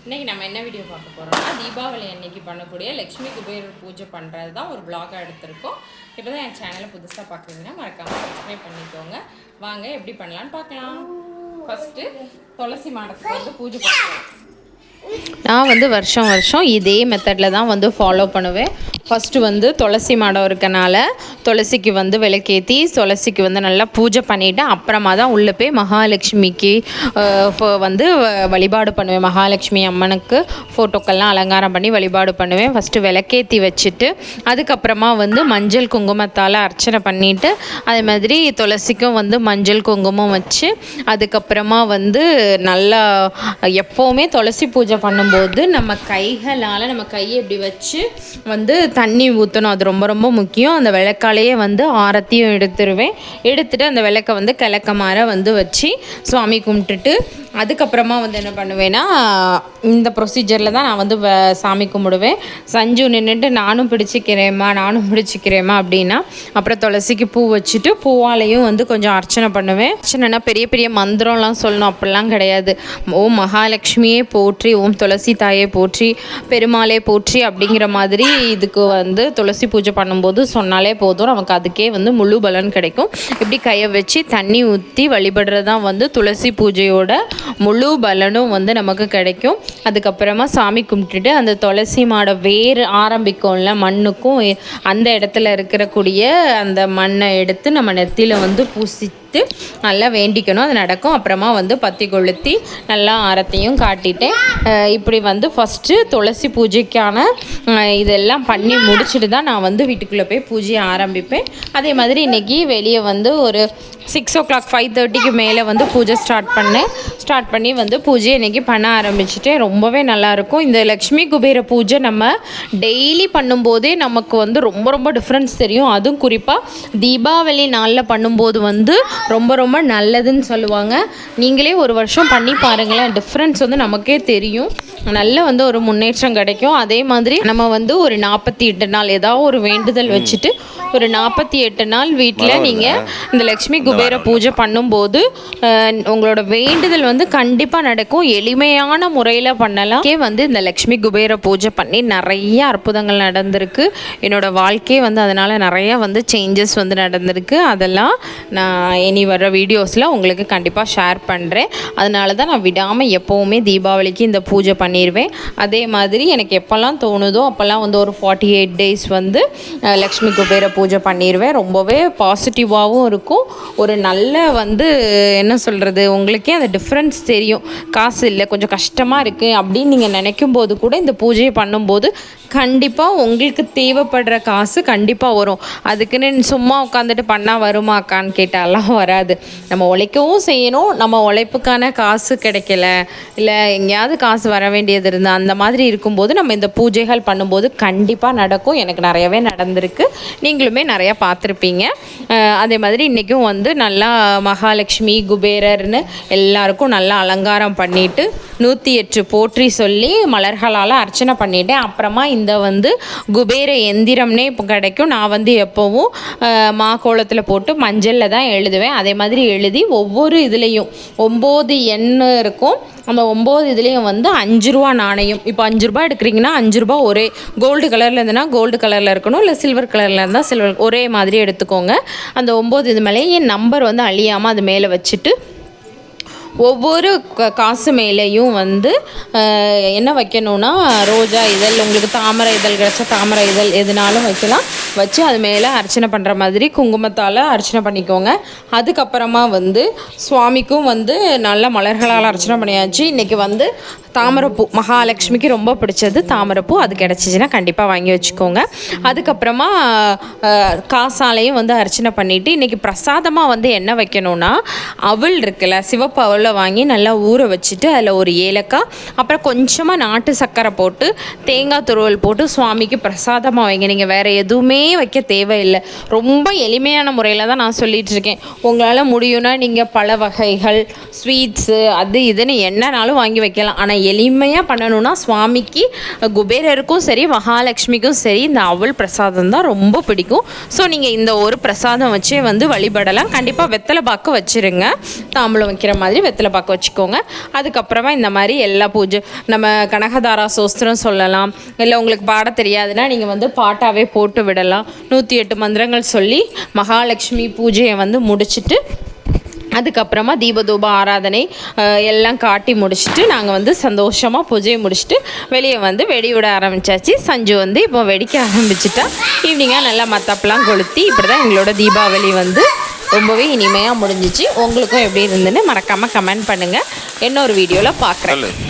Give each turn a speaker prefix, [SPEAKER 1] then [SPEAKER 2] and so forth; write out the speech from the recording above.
[SPEAKER 1] இன்றைக்கி நம்ம என்ன வீடியோ பார்க்க போகிறோம்னா தீபாவளி அன்னைக்கு பண்ணக்கூடிய லக்ஷ்மி குபேரர் பூஜை பண்ணுறது தான் ஒரு பிளாகாக எடுத்திருக்கோம். இப்போ தான் என் சேனலை புதுசாக பார்க்குறீங்கன்னா மறக்காமல் சப்ஸ்கிரைப் பண்ணிக்கோங்க. வாங்க எப்படி பண்ணலான்னு பார்க்கலாம். ஃபஸ்ட்டு துளசி மாடத்துக்கு வந்து பூஜை பண்ணுவோம்.
[SPEAKER 2] நான் வந்து வருஷம் இதே மெத்தடில் தான் ஃபாலோ பண்ணுவேன். ஃபஸ்ட்டு துளசி மாடம் இருக்கனால துளசிக்கு விளக்கேற்றி துளசிக்கு நல்லா பூஜை பண்ணிவிட்டு அப்புறமா தான் உள்ளே போய் மகாலட்சுமிக்கு வழிபாடு பண்ணுவேன். மகாலட்சுமி அம்மனுக்கு ஃபோட்டோக்கெல்லாம் அலங்காரம் பண்ணி வழிபாடு பண்ணுவேன். ஃபஸ்ட்டு விளக்கேற்றி வச்சுட்டு அதுக்கப்புறமா மஞ்சள் குங்குமத்தால் அர்ச்சனை பண்ணிவிட்டு அதே மாதிரி துளசிக்கும் மஞ்சள் குங்குமம் வச்சு அதுக்கப்புறமா நல்லா எப்போவுமே துளசி பூஜை பண்ணும்போது நம்ம கைகளால் நம்ம கையை இப்படி வச்சு தண்ணி ஊற்றணும். அது ரொம்ப ரொம்ப முக்கியம். அந்த விளக்காலேயே ஆரத்தியும் எடுத்துருவேன். எடுத்துகிட்டு அந்த விளக்கை கிழக்கமாற வச்சு சுவாமி கும்பிட்டுட்டு அதுக்கப்புறமா என்ன பண்ணுவேன்னா இந்த ப்ரொசீஜரில் தான் நான் சாமி கும்பிடுவேன். சஞ்சு நின்றுட்டு நானும் பிடிச்சிக்கிறேம்மா அப்படின்னா அப்புறம் துளசிக்கு பூ வச்சுட்டு பூவாலையும் கொஞ்சம் அர்ச்சனை பண்ணுவேன். அர்ச்சனைனா பெரிய பெரிய மந்திரம்லாம் சொல்லணும் அப்படிலாம் கிடையாது. ஓம் மகாலட்சுமியே போற்றி, ஓம் துளசி தாயே போற்றி, பெருமாளே போற்றி அப்படிங்கிற மாதிரி இதுக்கு துளசி பூஜை பண்ணும்போது சொன்னாலே போதும். நமக்கு அதுக்கே முழு பலன் கிடைக்கும். இப்படி கையை வச்சு தண்ணி ஊற்றி வழிபடுறது தான் துளசி பூஜையோட முழு பலனும் நமக்கு கிடைக்கும். அதுக்கப்புறமா சாமி கும்பிட்டுட்டு அந்த துளசி மாட வேர் ஆரம்பிக்கும்ல மண்ணுக்கும் அந்த இடத்துல இருக்கக்கூடிய அந்த மண்ணை எடுத்து நம்ம நெத்தியில் பூசிட்டு நல்லா வேண்டிக்கணும். அது நடக்கும். அப்புறமா பத்தி கொளுத்தி நல்லா ஆரத்தையும் காட்டிட்டேன். இப்படி ஃபஸ்ட்டு துளசி பூஜைக்கான இதெல்லாம் பண்ணி முடிச்சுட்டு தான் நான் வீட்டுக்குள்ளே போய் பூஜையை ஆரம்பிப்பேன். அதே மாதிரி இன்றைக்கி வெளியே ஒரு 6 o'clock 5:30க்கு மேலே பூஜை ஸ்டார்ட் பண்ணி பூஜையை இன்றைக்கி பண்ண ஆரம்பிச்சிட்டேன். ரொம்பவே நல்லாயிருக்கும். இந்த லக்ஷ்மி குபேர பூஜை நம்ம டெய்லி பண்ணும்போதே நமக்கு ரொம்ப ரொம்ப டிஃப்ரென்ஸ் தெரியும். அதுவும் குறிப்பாக தீபாவளி நாளில் பண்ணும்போது ரொம்ப ரொம்ப நல்லதுன்னு சொல்லுவாங்க. நீங்களே ஒரு வருஷம் பண்ணி பாருங்களேன். டிஃப்ரென்ஸ் நமக்கே தெரியும். நல்ல ஒரு முன்னேற்றம் கிடைக்கும். அதே மாதிரி நம்ம ஒரு 48 நாள் ஏதாவது ஒரு வேண்டுதல் வச்சுட்டு ஒரு 48 நாள் வீட்டில் நீங்கள் இந்த லக்ஷ்மி குபேர பூஜை பண்ணும்போது உங்களோட வேண்டுதல் கண்டிப்பாக நடக்கும். எளிமையான முறையில் பண்ணலாம். இந்த லக்ஷ்மி குபேர பூஜை பண்ணி நிறைய அற்புதங்கள் நடந்திருக்கு. என்னோடய வாழ்க்கையே அதனால் நிறைய சேஞ்சஸ் நடந்திருக்கு. அதெல்லாம் நான் இனி வர்ற வீடியோஸில் உங்களுக்கு கண்டிப்பாக ஷேர் பண்ணுறேன். அதனால தான் நான் விடாமல் எப்போவுமே தீபாவளிக்கு இந்த பூஜை பண்ணிடுவேன். அதே மாதிரி எனக்கு எப்போல்லாம் தோணுதோ அப்போல்லாம் ஒரு 48 days லக்ஷ்மி குபேர பூஜை பண்ணிடுவேன். ரொம்பவே பாசிட்டிவாகவும் இருக்கும். ஒரு நல்ல என்ன சொல்கிறது, உங்களுக்கே அந்த டிஃப்ரென்ஸ் தெரியும். காசு இல்லை, கொஞ்சம் கஷ்டமாக இருக்குது அப்படின்னு நீங்கள் நினைக்கும் போது கூட இந்த பூஜையை பண்ணும்போது கண்டிப்பாக உங்களுக்கு தேவைப்படுற காசு கண்டிப்பாக வரும். அதுக்குன்னு சும்மா உட்காந்துட்டு பண்ணால் வருமாக்கான்னு கேட்டாலாம் வராது. நம்ம உழைக்கவும் செய்யணும். நம்ம உழைப்புக்கான காசு கிடைக்கல, இல்லை எங்கேயாவது காசு வர வேண்டியது இருந்தால் அந்த மாதிரி இருக்கும்போது நம்ம இந்த பூஜைகள் பண்ணும்போது கண்டிப்பாக நடக்கும். எனக்கு நிறையவே நடந்திருக்கு. நீங்களுமே நிறையா பார்த்துருப்பீங்க. அதே மாதிரி இன்றைக்கும் நல்லா மகாலட்சுமி குபேரர்னு எல்லாருக்கும் நல்லா அலங்காரம் பண்ணிவிட்டு 108 போற்றி சொல்லி மலர்களால் அர்ச்சனை பண்ணிவிட்டேன். அப்புறமா இந்த குபேர எந்திரம்னே இப்போ கிடைக்கும். நான் எப்போவும் கோலத்தில் போட்டு மஞ்சளில் தான் எழுதுவேன். அதே மாதிரி எழுதி ஒவ்வொரு இதுலேயும் 9 எண்ணு இருக்கும். அந்த 9 இதுலேயும் 5 ரூபா நாணயம். இப்போ 5 ரூபா எடுக்கிறீங்கன்னா 5 ரூபா ஒரே கோல்டு கலரில் இருந்ததுன்னா கோல்டு கலரில் இருக்கணும், இல்லை சில்வர் கலரில் இருந்தால் சில்வர் ஒரே மாதிரி எடுத்துக்கோங்க. அந்த 9 இது மேலே என் நம்பர் அழியாமல் அது மேலே வச்சுட்டு ஒவ்வொரு காசு மேலேயும் என்ன வைக்கணும்னா ரோஜா இதழ், உங்களுக்கு தாமரை இதழ் கிடச்சா தாமரை இதழ் எதுனாலும் வைக்கலாம். வச்சு அது மேலே அர்ச்சனை பண்ணுற மாதிரி குங்குமத்தால் அர்ச்சனை பண்ணிக்கோங்க. அதுக்கப்புறமா சுவாமிக்கும் நல்ல மலர்களால் அர்ச்சனை பண்ணியாச்சு. இன்றைக்கி தாமரைப்பூ மகாலட்சுமிக்கு ரொம்ப பிடிச்சது தாமரைப்பூ. அது கிடச்சிச்சின்னா கண்டிப்பாக வாங்கி வச்சுக்கோங்க. அதுக்கப்புறமா காசாலையும் அர்ச்சனை பண்ணிவிட்டு இன்றைக்கி பிரசாதமாக என்ன வைக்கணும்னா அவல் இருக்குல்ல, சிவப்பு அவலில் வாங்கி நல்லா ஊற வச்சுட்டு அதில் ஒரு ஏலக்காய் அப்புறம் கொஞ்சமாக நாட்டு சர்க்கரை போட்டு தேங்காய் துருவல் போட்டு சுவாமிக்கு பிரசாதமாக வைங்க. நீங்கள் வேறு எதுவுமே வைக்க தேவையில்லை. ரொம்ப எளிமையான முறையில் தான் நான் சொல்லிகிட்ருக்கேன். உங்களால் முடியும்னா நீங்கள் பல வகைகள் ஸ்வீட்ஸு அது இதுன்னு என்னன்னாலும் வாங்கி வைக்கலாம். ஆனால் எளிமையாக பண்ணணும்னா சுவாமிக்கு குபேரருக்கும் சரி மகாலட்சுமிக்கும் சரி இந்த அவல் பிரசாதம் தான் ரொம்ப பிடிக்கும். ஸோ நீங்கள் இந்த ஒரு பிரசாதம் வச்சே வழிபடலாம். கண்டிப்பாக வெத்தலை பாக்கு வச்சுருங்க. தாம்பூலம் வைக்கிற மாதிரி வெத்தலை பாக்கு வச்சுக்கோங்க. அதுக்கப்புறமா இந்த மாதிரி எல்லா பூஜை நம்ம கனகதாரா சோஸ்திரம் சொல்லலாம். இல்லை உங்களுக்கு பாட தெரியாதுன்னா நீங்கள் வந்து பாட்டாவே போட்டு விடலாம். 108 மந்திரங்கள் சொல்லி மகாலட்சுமி பூஜையை வந்து முடிச்சுட்டு அதுக்கப்புறமா தீபதூப ஆராதனை எல்லாம் காட்டி முடிச்சுட்டு நாங்கள் வந்து சந்தோஷமாக பூஜையை முடிச்சுட்டு வெளியே வந்து வெடி விட ஆரம்பித்தாச்சு. சஞ்சு வந்து இப்போ வெடிக்க ஆரம்பிச்சிட்டா. ஈவினிங்காக நல்லா மத்தாப்பெல்லாம் கொளுத்தி இப்படி தான் எங்களோட தீபாவளி வந்து ரொம்பவே இனிமையாக முடிஞ்சிச்சு. உங்களுக்கும் எப்படி இருந்துன்னு மறக்காமல் கமெண்ட் பண்ணுங்கள். இன்னொரு வீடியோவில் பார்க்குறேன்.